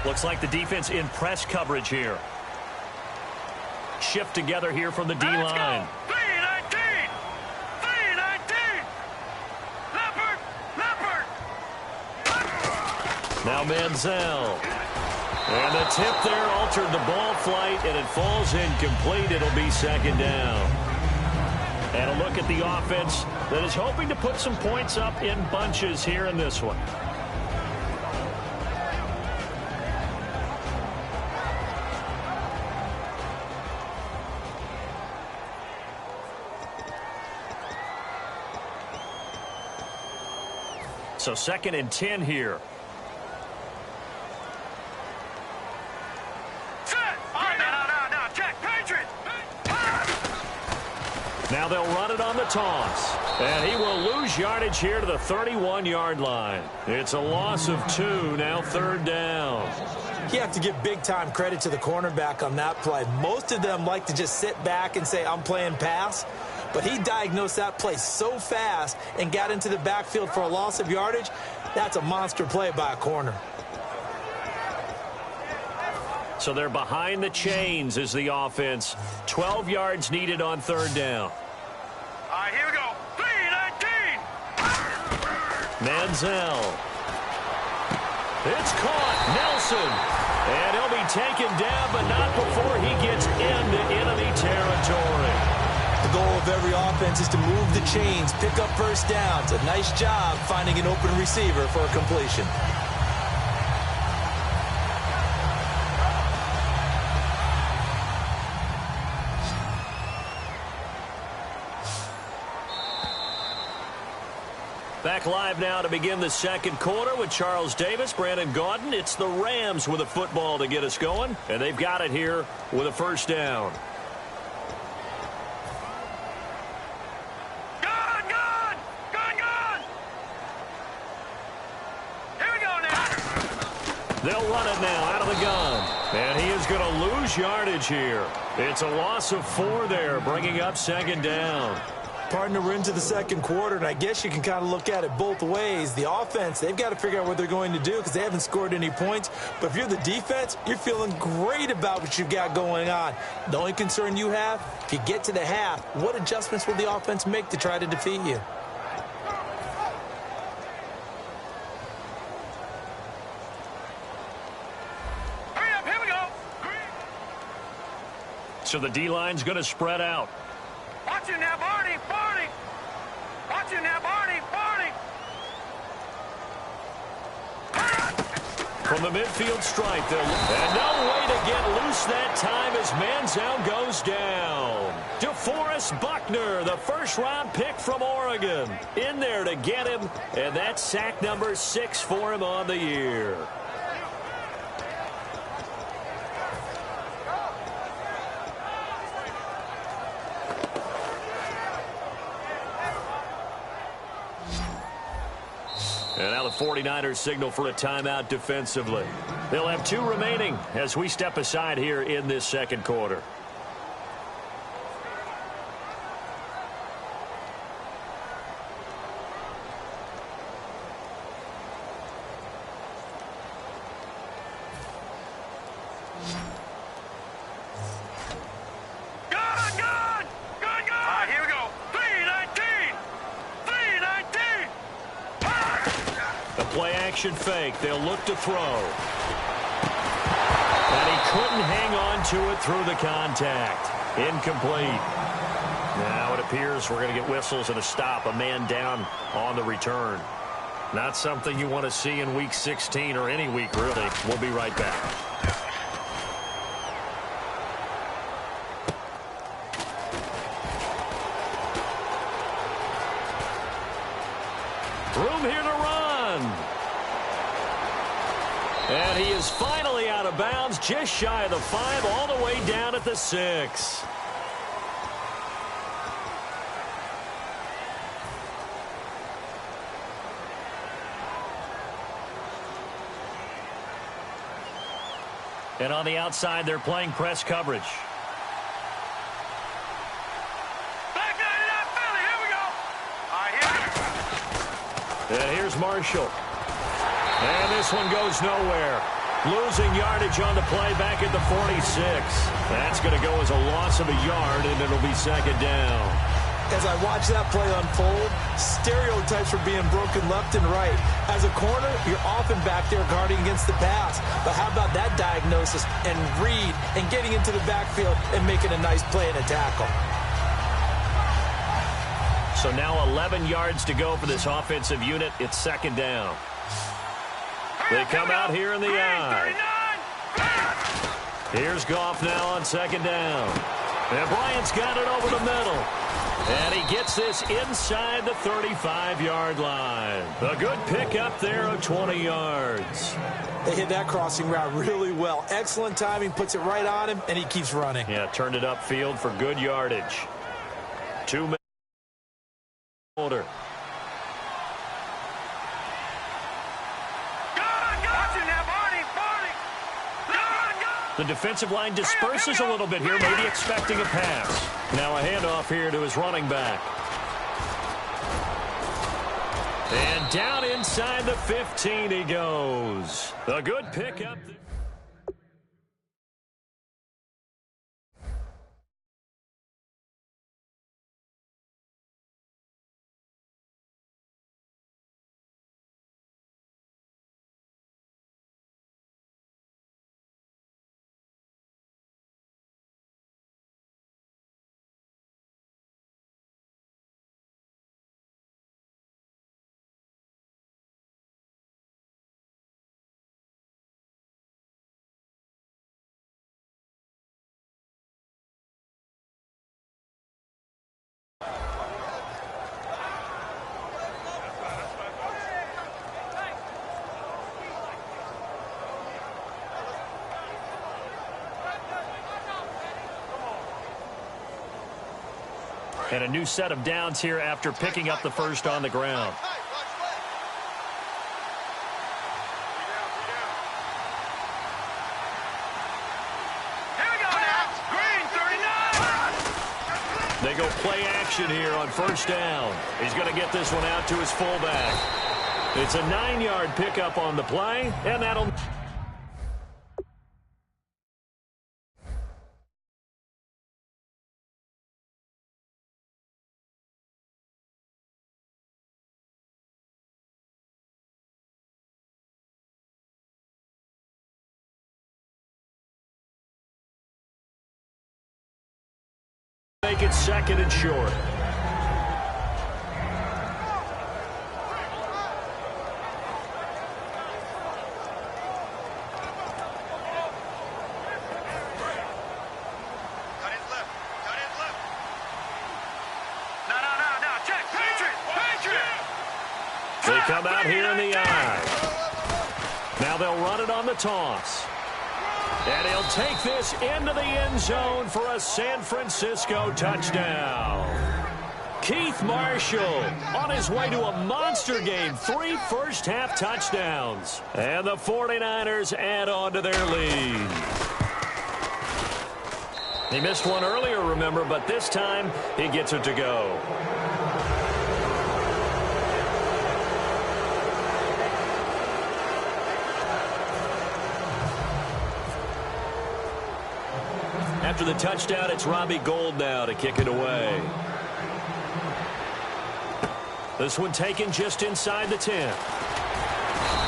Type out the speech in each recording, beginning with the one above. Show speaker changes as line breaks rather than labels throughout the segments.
Looks like the defense in press coverage here. Shift together here from the D-line. Now Manziel. And the tip there altered the ball flight, and it falls incomplete. It'll be second down. And a look at the offense that is hoping to put some points up in bunches here in this one. So 2nd and 10 here. Now they'll run it on the toss. And he will lose yardage here to the 31-yard line. It's a loss of 2, now 3rd down.
You have to give big-time credit to the cornerback on that play. Most of them like to just sit back and say, I'm playing pass. But he diagnosed that play so fast and got into the backfield for a loss of yardage. That's a monster play by a corner.
So they're behind the chains as the offense. 12 yards needed on 3rd down.
All right, here we go. 3-19.
Manziel. It's caught. Nelson. And he'll be taken down, but not before he gets into enemy territory.
The goal of every offense is to move the chains, pick up first downs. A nice job finding an open receiver for a completion.
Back live now to begin the 2nd quarter with Charles Davis, Brandon Gaudin. It's the Rams with a football to get us going, and they've got it here with a 1st down. They'll run it now out of the gun. And he is going to lose yardage here. It's a loss of 4 there, bringing up 2nd down.
Partner, we're into the 2nd quarter, and I guess you can kind of look at it both ways. The offense, they've got to figure out what they're going to do because they haven't scored any points. But if you're the defense, you're feeling great about what you've got going on. The only concern you have, if you get to the half, what adjustments will the offense make to try to defeat you?
So the D-line's going to spread out.
Watch you now, Barney, Barney. Watch you now, Barney, Barney.
From the midfield stripe, and no way to get loose that time as Manziel goes down. DeForest Buckner, the 1st-round pick from Oregon, in there to get him, and that's sack number 6 for him on the year. And now the 49ers signal for a timeout defensively. They'll have 2 remaining as we step aside here in this 2nd quarter. Fake. They'll look to throw. And he couldn't hang on to it through the contact. Incomplete. Now it appears we're going to get whistles and a stop. A man down on the return. Not something you want to see in Week 16 or any week, really. We'll be right back. Room here to run. And he is finally out of bounds, just shy of the 5, all the way down at the 6. And on the outside, they're playing press coverage.
Back out, Philly, here we go. All right, here.
And here's Marshall. And this one goes nowhere. Losing yardage on the play back at the 46. That's going to go as a loss of a yard, and it'll be second down.
As I watch that play unfold, stereotypes are being broken left and right. As a corner, you're often back there guarding against the pass. But how about that diagnosis and read and getting into the backfield and making a nice play and a tackle?
So now 11 yards to go for this offensive unit. It's second down. They come out here in the I. Here's Goff now on second down. And Bryant's got it over the middle. And he gets this inside the 35-yard line. A good pickup there of 20 yards.
They hit that crossing route really well. Excellent timing, puts it right on him, and he keeps running.
Yeah, turned it upfield for good yardage. 2 minutes older. The defensive line disperses a little bit here, maybe expecting a pass. Now a handoff here to his running back. And down inside the 15 he goes. A good pickup. And a new set of downs here after picking up the first on the ground.
Here we go now. Green 39.
They go play action here on first down. He's going to get this one out to his fullback. It's a 9-yard pickup on the play, and that'll... make it second and short. They come out here in the I. Now they'll run it on the toss. And he'll take this into the end zone for a San Francisco touchdown. Keith Marshall on his way to a monster game. 3 first-half touchdowns. And the 49ers add on to their lead. He missed one earlier, remember, but this time he gets it to go. After the touchdown, it's Robbie Gould now to kick it away. This one taken just inside the 10.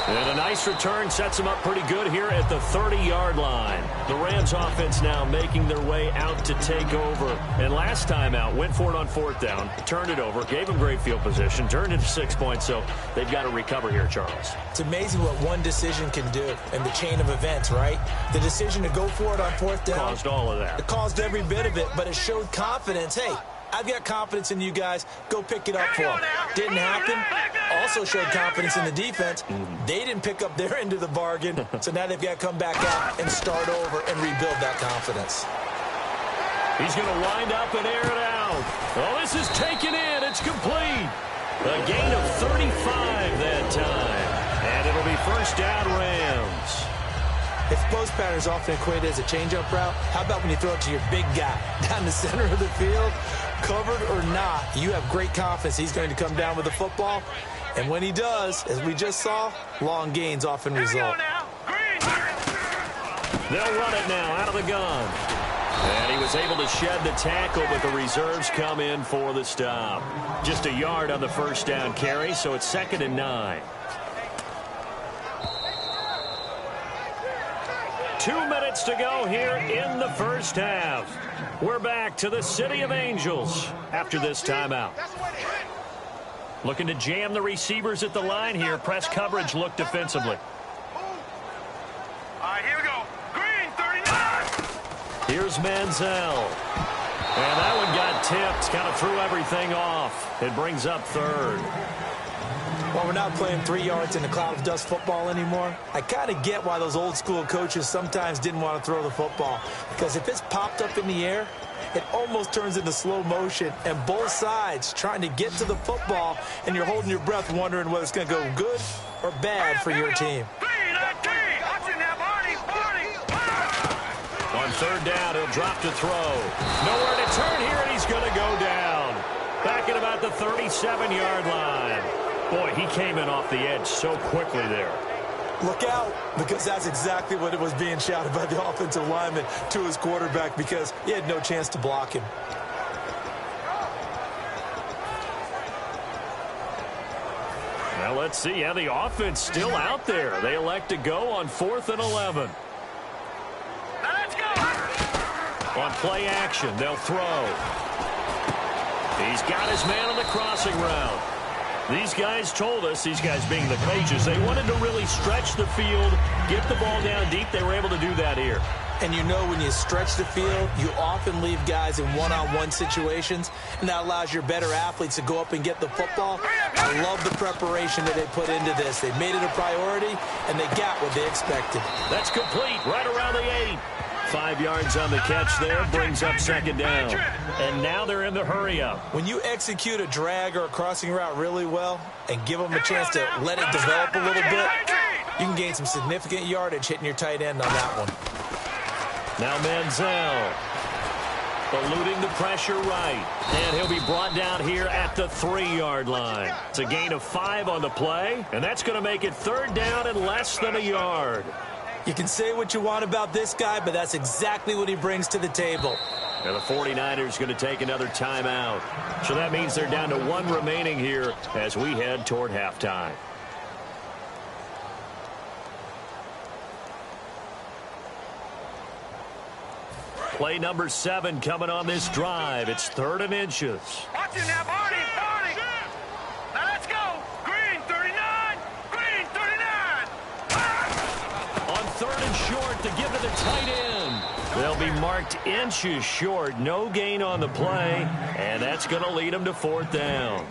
And a nice return sets them up pretty good here at the 30-yard line. The Rams offense now making their way out to take over. And last time out, went for it on 4th down, turned it over, gave them great field position, turned it to 6 points, so they've got to recover here, Charles.
It's amazing what one decision can do in the chain of events, right? The decision to go for it on 4th down.
Caused all of that.
It caused every bit of it, but it showed confidence. Hey, I've got confidence in you guys. Go pick it up for them. Didn't happen. Also showed confidence in the defense. They didn't pick up their end of the bargain, so now they've got to come back out and start over and rebuild that confidence.
He's going to wind up and air it out. Oh, this is taken in. It's complete. A gain of 35 that time. And it'll be first down Rams.
If post pattern is often equated as a change-up route, how about when you throw it to your big guy down the center of the field? Covered or not, you have great confidence he's going to come down with the football. And when he does, as we just saw, long gains often result.
Here we go now. Green.
They'll run it now out of the gun. And he was able to shed the tackle, but the reserves come in for the stop. Just a yard on the first down carry, so it's 2nd and 9. 2 minutes to go here in the first half. We're back to the City of Angels after this timeout. Looking to jam the receivers at the line here. Press coverage look defensively.
All right, here we go. Green, 39.
Here's Manziel. And that one got tipped. Kind of threw everything off. It brings up 3rd.
Well, we're not playing 3 yards in a cloud of dust football anymore. I kind of get why those old school coaches sometimes didn't want to throw the football. Because if it's popped up in the air, it almost turns into slow motion. And both sides trying to get to the football, and you're holding your breath wondering whether it's going to go good or bad for your team.
On 3rd down, he'll drop to throw. Nowhere to turn here, and he's going to go down. Back at about the 37-yard line. Boy, he came in off the edge so quickly there.
Look out, because that's exactly what it was being shouted by the offensive lineman to his quarterback, because he had no chance to block him.
Now let's see how the offense still out there. They elect to go on 4th and 11.
Let's go.
On play action, they'll throw. He's got his man on the crossing route. These guys told us, these guys being the coaches, they wanted to really stretch the field, get the ball down deep. They were able to do that here.
And you know when you stretch the field, you often leave guys in one-on-one situations, and that allows your better athletes to go up and get the football. I love the preparation that they put into this. They made it a priority, and they got what they expected.
That's complete, right around the 8. 5 yards on the catch there, brings up 2nd down. And now they're in the hurry-up.
When you execute a drag or a crossing route really well and give them a chance to let it develop a little bit, you can gain some significant yardage hitting your tight end on that one.
Now Manziel eluding the pressure right. And he'll be brought down here at the 3-yard line. It's a gain of 5 on the play, and that's going to make it 3rd down and less than a yard.
You can say what you want about this guy, but that's exactly what he brings to the table.
And the 49ers going to take another timeout. So that means they're down to 1 remaining here as we head toward halftime. Play number 7 coming on this drive. It's 3rd and inches.
Watch it now, Barney. Now let's go. Green, 39. Green, 39.
On 3rd and short to give to the tight end. They'll be marked inches short. No gain on the play. And that's going to lead them to 4th down.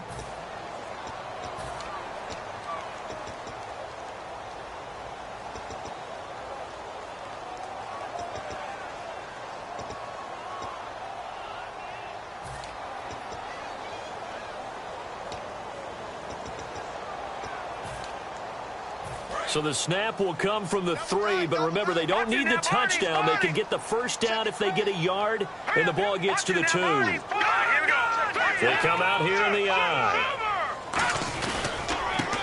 So the snap will come from the 3, but remember, they don't need the touchdown. They can get the 1st down if they get a yard, and the ball gets to the 2. They come out here in the eye.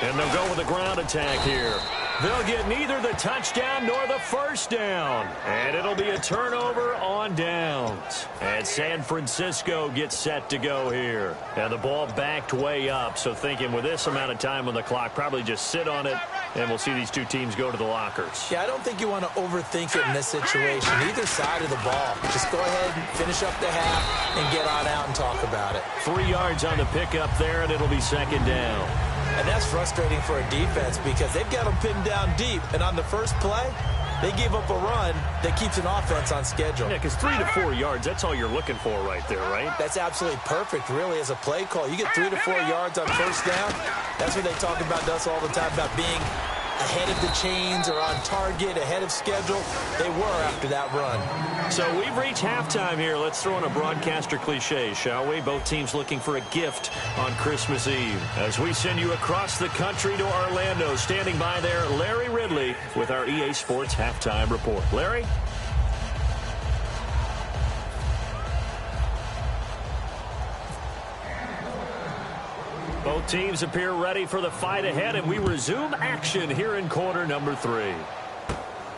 And they'll go with a ground attack here. They'll get neither the touchdown nor the 1st down. And it'll be a turnover on downs. And San Francisco gets set to go here. And the ball backed way up, so thinking with this amount of time on the clock, probably just sit on it, and we'll see these two teams go to the lockers.
Yeah, I don't think you want to overthink it in this situation. Either side of the ball. Just go ahead and finish up the half and get on out and talk about it.
3 yards on the pickup there, and it'll be 2nd down.
And that's frustrating for a defense because they've got them pinned down deep. And on the first play, they gave up a run that keeps an offense on schedule.
Yeah, because 3 to 4 yards, that's all you're looking for right there, right?
That's absolutely perfect, really, as a play call. You get 3 to 4 yards on 1st down. That's what they talk about to us all the time, about being ahead of the chains or on target, ahead of schedule. They were after that run.
So we've reached halftime here. Let's throw in a broadcaster cliche, shall we? Both teams looking for a gift on Christmas Eve. As we send you across the country to Orlando, standing by there, Larry Ridley with our EA Sports Halftime Report. Larry? Both teams appear ready for the fight ahead, and we resume action here in quarter number 3.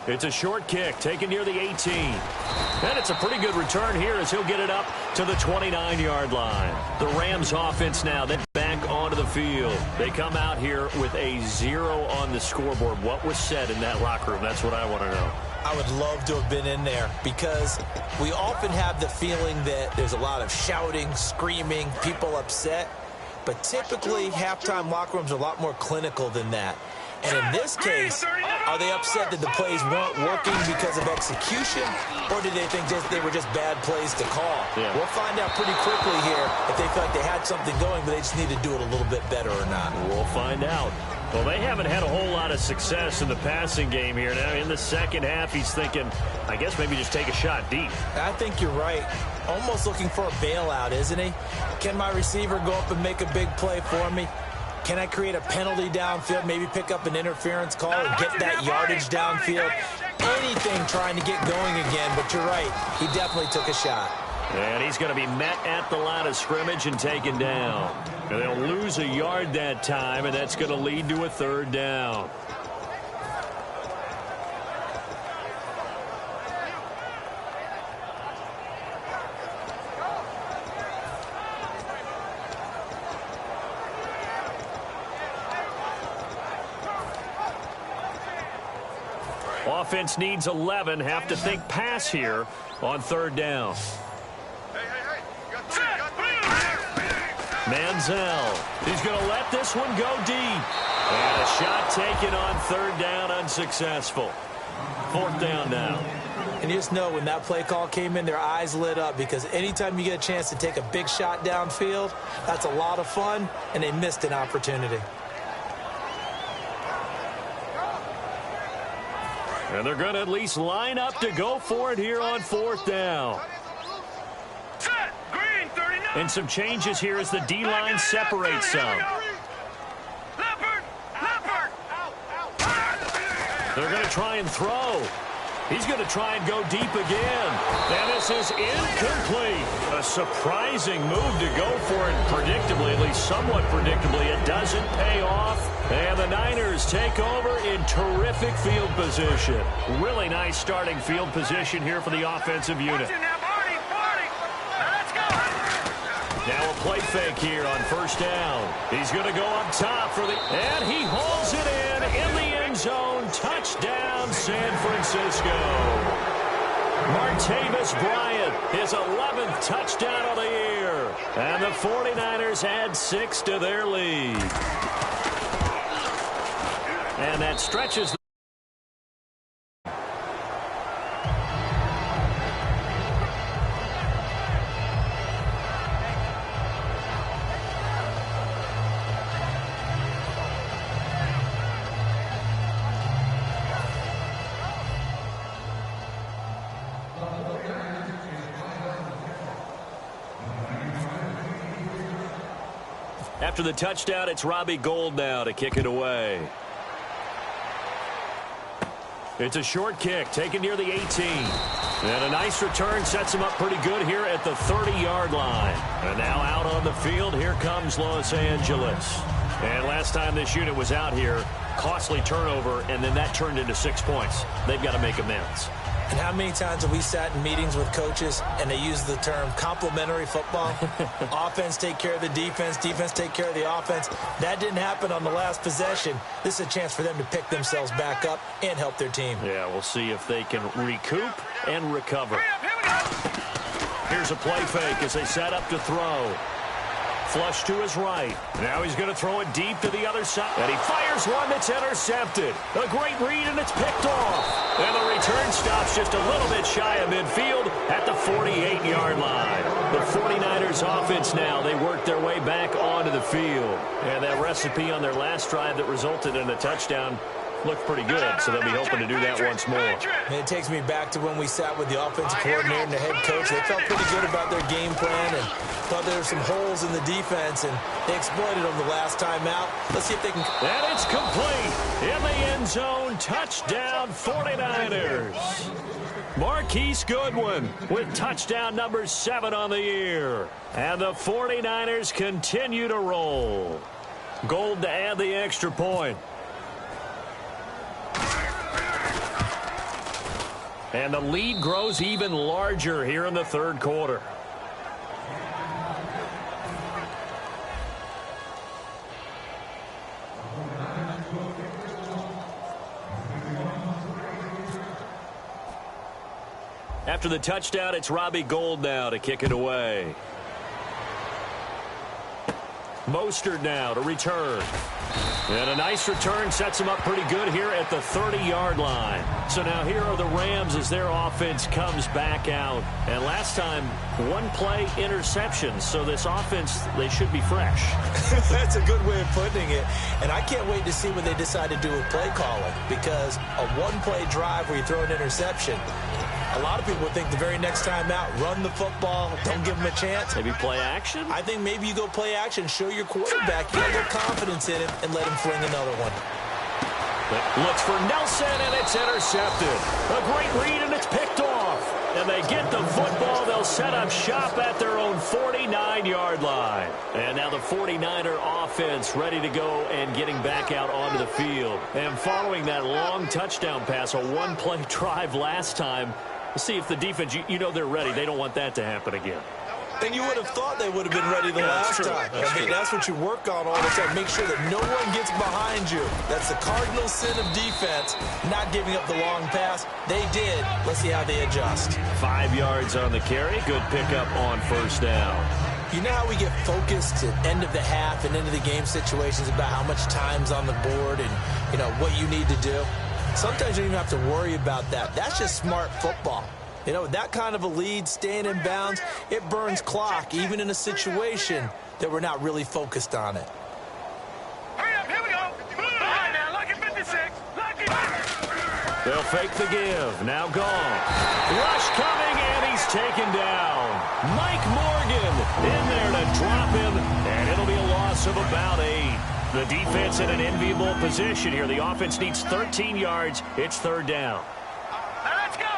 It's a short kick taken near the 18. And it's a pretty good return here as he'll get it up to the 29-yard line. The Rams offense now, they're back onto the field. They come out here with a 0 on the scoreboard. What was said in that locker room? That's what I want to know.
I would love to have been in there because we often have the feeling that there's a lot of shouting, screaming, people upset. But typically, halftime locker rooms are a lot more clinical than that. And in this case, are they upset that the plays weren't working because of execution, or did they think they were just bad plays to call?
Yeah.
We'll find out pretty quickly here if they felt like they had something going, but they just need to do it a little bit better or not.
We'll find out. Well, they haven't had a whole lot of success in the passing game here. Now, in the second half, he's thinking, I guess maybe just take a shot deep.
I think you're right. Almost looking for a bailout, isn't he? Can my receiver go up and make a big play for me? Can I create a penalty downfield, maybe pick up an interference call and get that yardage downfield? Anything trying to get going again, but you're right. He definitely took a shot.
And he's going to be met at the line of scrimmage and taken down. And they'll lose a yard that time, and that's going to lead to a third down. Offense needs 11. Have to think pass here on third down. Manziel. He's going to let this one go deep. And a shot taken on third down, unsuccessful. Fourth down now.
And you just know when that play call came in, their eyes lit up because anytime you get a chance to take a big shot downfield, that's a lot of fun, and they missed an opportunity.
And they're going to at least line up to go for it here on fourth down. And some changes here as the D-line separates some. They're going to try and throw. He's going to try and go deep again. And this is incomplete. A surprising move to go for it predictably, at least somewhat predictably. It doesn't pay off. And the Niners take over in terrific field position. Really nice starting field position here for the offensive unit. Now a play fake here on first down. He's going to go up top for the... And he hauls it in the end zone. Touchdown, San Francisco. Martavis Bryant, his 11th touchdown of the year. And the 49ers add 6 to their lead. And that stretches the... After the touchdown, it's Robbie Gould now to kick it away. It's a short kick taken near the 18. And a nice return sets him up pretty good here at the 30-yard line. And now out on the field, here comes Los Angeles. And last time this unit was out here, costly turnover, and then that turned into 6 points. They've got to make amends.
And how many times have we sat in meetings with coaches and they use the term complementary football? Offense take care of the defense, defense take care of the offense. That didn't happen on the last possession. This is a chance for them to pick themselves back up and help their team.
Yeah, we'll see if they can recoup and recover. Here's a play fake as they set up to throw. Flush to his right. Now he's going to throw it deep to the other side. And he fires one that's intercepted. A great read, and it's picked off. And the return stops just a little bit shy of midfield at the 48-yard line. The 49ers offense now, they work their way back onto the field. And that recipe on their last drive that resulted in a touchdown looked pretty good, so they'll be hoping to do that once more.
And it takes me back to when we sat with the offensive coordinator and the head coach. They felt pretty good about their game plan and thought there were some holes in the defense, and they exploited them the last time out. Let's see if they can...
And it's complete. In the end zone, touchdown 49ers. Marquise Goodwin with touchdown number 7 on the year. And the 49ers continue to roll. Gould to add the extra point. And the lead grows even larger here in the third quarter. After the touchdown, it's Robbie Gould now to kick it away. Mostert now to return. And a nice return sets him up pretty good here at the 30-yard line. So now here are the Rams as their offense comes back out. And last time, one-play interception. So this offense, they should be fresh.
That's a good way of putting it. And I can't wait to see what they decide to do with play calling. Because a one-play drive where you throw an interception, a lot of people would think the very next time out, run the football, don't give them a chance.
Maybe play action?
I think maybe you go play action, show your quarterback you got a little confidence in him, and let him fling another one.
Looks for Nelson, and it's intercepted. A great read, and it's picked off. And they get the football. They'll set up shop at their own 49-yard line. And now the 49er offense ready to go and getting back out onto the field. And following that long touchdown pass, a one-play drive last time, we'll see if the defense, you know they're ready. They don't want that to happen again.
And you would have thought they would have been ready the last time. That's what you work on all the time. Make sure that no one gets behind you. That's the cardinal sin of defense, not giving up the long pass. They did. Let's see how they adjust. 5
yards on the carry. Good pickup on first down.
You know how we get focused at end of the half and end of the game situations about how much time's on the board and, you know, what you need to do? Sometimes you don't even have to worry about that. That's just smart football. You know, with that kind of a lead, staying in bounds, it burns clock, even in a situation that we're not really focused on it.
Hurry up, here we go. All right, now, lucky 56. Lucky.
They'll fake the give. Now gone. Rush coming, and he's taken down. Mike Morgan in there to drop him, and it'll be a loss of about 8. The defense in an enviable position here. The offense needs 13 yards. It's third down.
Now let's go.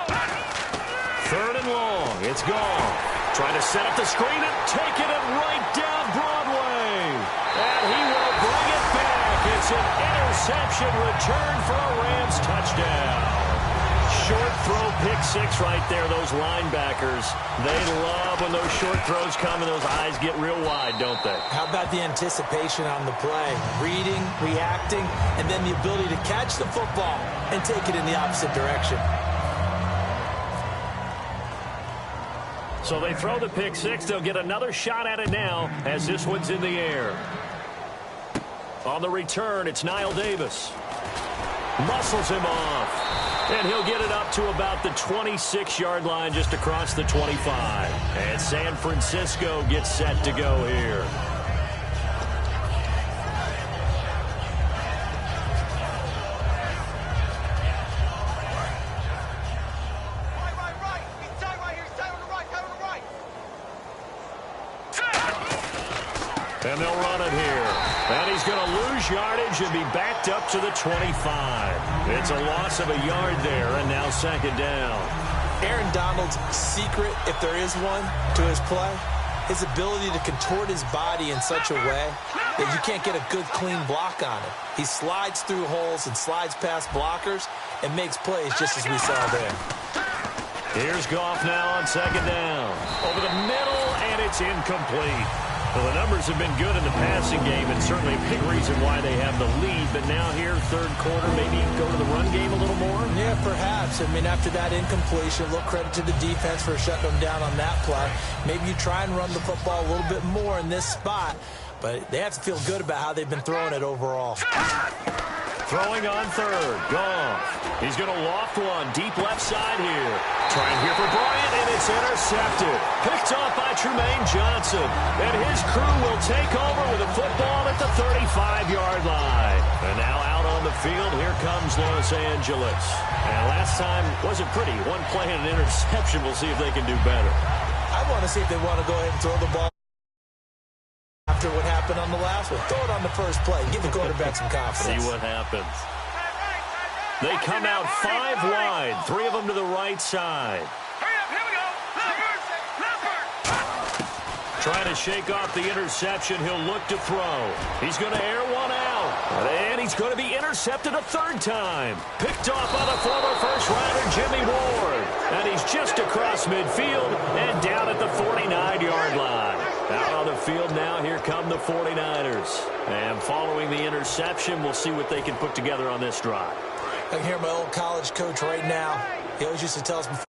Third and long. It's gone. Trying to set up the screen and taking it right down Broadway. And he will bring it back. It's an interception return for a Rams touchdown. Short throw, pick six right there. Those linebackers, they love when those short throws come and those eyes get real wide, don't they?
How about the anticipation on the play? Reading, reacting, and then the ability to catch the football and take it in the opposite direction.
So they throw the pick six. They'll get another shot at it now as this one's in the air. On the return, it's Niall Davis. Muscles him off. And he'll get it up to about the 26-yard line just across the 25. And San Francisco gets set to go here. And they'll run it here. And he's going to lose yardage and be backed up to the 25. It's a loss of a yard there, and now second down.
Aaron Donald's secret, if there is one, to his play, his ability to contort his body in such a way that you can't get a good, clean block on him. He slides through holes and slides past blockers and makes plays just as we saw there.
Here's Goff now on second down. Over the middle, and it's incomplete. Well, the numbers have been good in the passing game, and certainly a big reason why they have the lead. But now here, third quarter, maybe go to the run game a little more?
Yeah, perhaps. I mean, after that incompletion, a little credit to the defense for shutting them down on that play. Maybe you try and run the football a little bit more in this spot, but they have to feel good about how they've been throwing it overall.
Throwing on third. Goff. He's going to loft one. Deep left side here. Trying here for Bryant, and it's intercepted. Picked off by Trumaine Johnson. And his crew will take over with a football at the 35-yard line. And now out on the field, here comes Los Angeles. And last time wasn't pretty. One play and an interception. We'll see if they can do better.
I want to see if they want to go ahead and throw the ball after what happened on the last one. Throw it on the first play. Give the quarterback some confidence.
See what happens. They come out 5 wide. 3 of them to the right side.
Hurry up, here we go. Leopard.
Trying to shake off the interception. He'll look to throw. He's going to air one out. And he's going to be intercepted a third time. Picked off by the former first-rounder Jimmy Ward. And he's just across midfield and down at the 49-yard line. Out on the field now, here come the 49ers. And following the interception, we'll see what they can put together on this drive.
I can hear my old college coach right now. He always used to tell us before